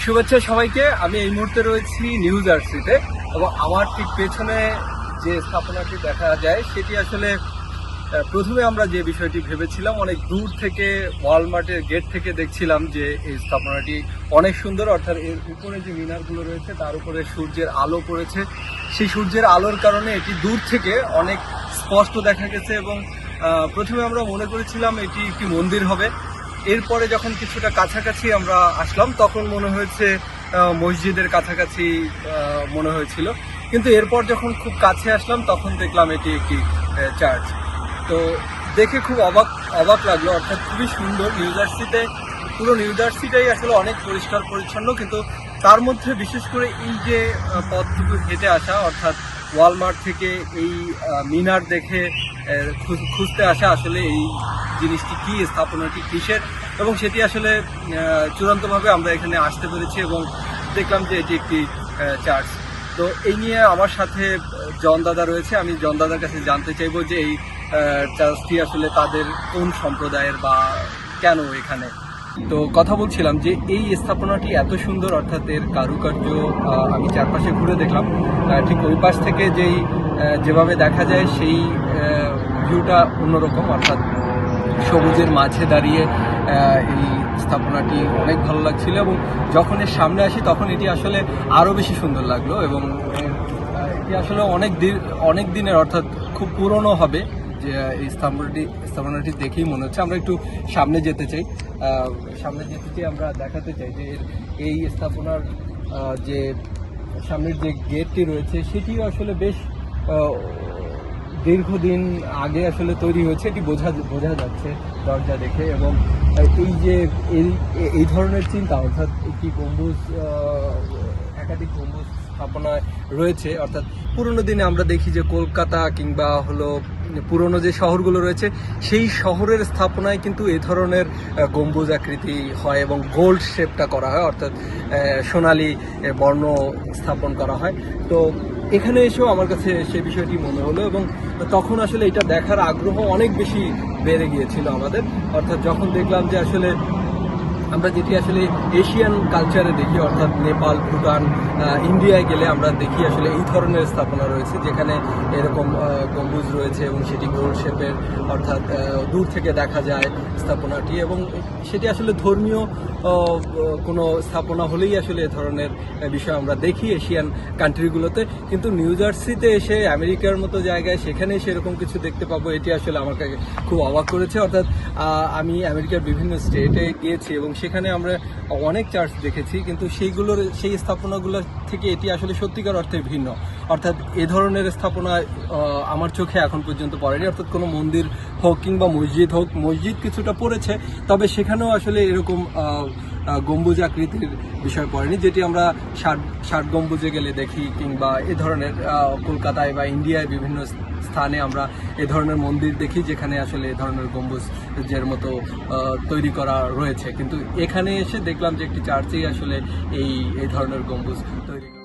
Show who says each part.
Speaker 1: শুভেচ্ছা সবাইকে। আমি এই মুহূর্তে রয়েছি নিউ জার্সিতে এবং আমার ঠিক পেছনে যে স্থাপনাটি দেখা যায় সেটি আসলে প্রথমে আমরা যে বিষয়টি ভেবেছিলাম, অনেক দূর থেকে ওয়ালমার্টের গেট থেকে দেখছিলাম যে এই স্থাপনাটি অনেক সুন্দর, অর্থাৎ এর উপরে যে মিনারগুলো রয়েছে তার উপরে সূর্যের আলো পড়েছে। সেই সূর্যের আলোর কারণে এটি দূর থেকে অনেক স্পষ্ট দেখা গেছে এবং প্রথমে আমরা মনে করেছিলাম এটি একটি মন্দির হবে। এরপরে যখন কিছুটা কাছাকাছি আমরা আসলাম তখন মনে হয়েছে মসজিদের কাছাকাছি মনে হয়েছিল, কিন্তু এরপর যখন খুব কাছে আসলাম তখন দেখলাম এটি একটি চার্চ। তো দেখে খুব অবাক লাগলো, অর্থাৎ খুবই সুন্দর। নিউ জার্সিতে পুরো নিউ জার্সিটাই আসলে অনেক পরিষ্কার পরিচ্ছন্ন, কিন্তু তার মধ্যে বিশেষ করে এই যে পথটুকু হেঁটে আসা, অর্থাৎ ওয়ালমার্ট থেকে এই মিনার দেখে খুঁজতে আসা আসলে এই জিনিসটি কি, স্থাপনাটি কিসের, এবং সেটি আসলে চূড়ান্তভাবে আমরা এখানে আসতে পেরেছি এবং দেখলাম যে এটি একটি চার্চ। তো এই নিয়ে আমার সাথে জন দাদা রয়েছে। আমি জন দাদার কাছে জানতে চাইবো যে এই চার্চটি আসলে তাদের কোন সম্প্রদায়ের বা কেন এখানে। তো কথা বলছিলাম যে এই স্থাপনাটি এত সুন্দর, অর্থাৎ এর কারুকার্য আমি চারপাশে ঘুরে দেখলাম, ঠিক ওই পাশ থেকে যেভাবে দেখা যায় সেই ভিউটা অন্যরকম, অর্থাৎ সবুজের মাঝে দাঁড়িয়ে এই স্থাপনাটি অনেক ভালো লাগছিল এবং যখন এর সামনে আসি তখন এটি আসলে আরও বেশি সুন্দর লাগলো এবং এটি আসলে অনেক দিনের, অর্থাৎ খুব পুরনো হবে যে এই স্থাপনাটি দেখেই মনে হচ্ছে। আমরা একটু সামনে যেতে চাই, আমরা দেখাতে চাই যে এই স্থাপনার যে সামনের যে গেটটি রয়েছে সেটিও আসলে বেশ দীর্ঘদিন আগে আসলে তৈরি হয়েছে, এটি বোঝা যাচ্ছে দরজা দেখে। এবং এই যে এই ধরনের চিন্তা, অর্থাৎ একটি গম্বুজ, একাধিক গম্বুজ স্থাপনায় রয়েছে, অর্থাৎ পুরোনো দিনে আমরা দেখি যে কলকাতা কিংবা হলো পুরনো যে শহরগুলো রয়েছে সেই শহরের স্থাপনায় কিন্তু এই ধরনের গম্বুজ আকৃতি হয় এবং গোল্ড শেপটা করা হয়, অর্থাৎ সোনালী বর্ণ স্থাপন করা হয়। তো এখানে এসেও আমার কাছে সেই বিষয়টি মনে হলো এবং তখন আসলে এটা দেখার আগ্রহ অনেক বেশি বেড়ে গিয়েছিল আমাদের। অর্থাৎ যখন দেখলাম যে আসলে আমরা যেটি আসলে এশিয়ান কালচারে দেখি, অর্থাৎ নেপাল, ভুটান, ইন্ডিয়ায় গেলে আমরা দেখি আসলে এই ধরনের স্থাপনা রয়েছে যেখানে এরকম গম্বুজ রয়েছে এবং সেটি গোল শেপের, অর্থাৎ দূর থেকে দেখা যায় স্থাপনাটি, এবং সেটি আসলে ধর্মীয় কোনো স্থাপনা হলেই আসলে এ ধরনের বিষয় আমরা দেখি এশিয়ান কান্ট্রিগুলোতে। কিন্তু নিউ জার্সিতে এসে আমেরিকার মতো জায়গায় সেখানে সেরকম কিছু দেখতে পাবো, এটি আসলে আমার কাছে খুব অবাক করেছে। অর্থাৎ আমি আমেরিকার বিভিন্ন স্টেটে গিয়েছি এবং সেখানে আমরা অনেক চার্চ দেখেছি, কিন্তু সেই স্থাপনাগুলো থেকে এটি আসলে সত্যিকার অর্থে ভিন্ন। অর্থাৎ এ ধরনের স্থাপনা আমার চোখে এখন পর্যন্ত পড়েনি, অর্থাৎ কোনো মন্দির হোক কিংবা মসজিদ হোক, মসজিদ কিছুটা পড়েছে তবে সেখানেও আসলে এরকম গম্বুজ আকৃতির বিষয় পড়েনি, যেটি আমরা ষাট গম্বুজে গেলে দেখি, কিংবা এ ধরনের কলকাতায় বা ইন্ডিয়ায় বিভিন্ন স্থানে আমরা এ ধরনের মন্দির দেখি যেখানে আসলে এ ধরনের গম্বুজের মতো তৈরি করা রয়েছে। কিন্তু এখানে এসে দেখলাম যে একটি চার্চেই আসলে এই ধরনের গম্বুজ তৈরি।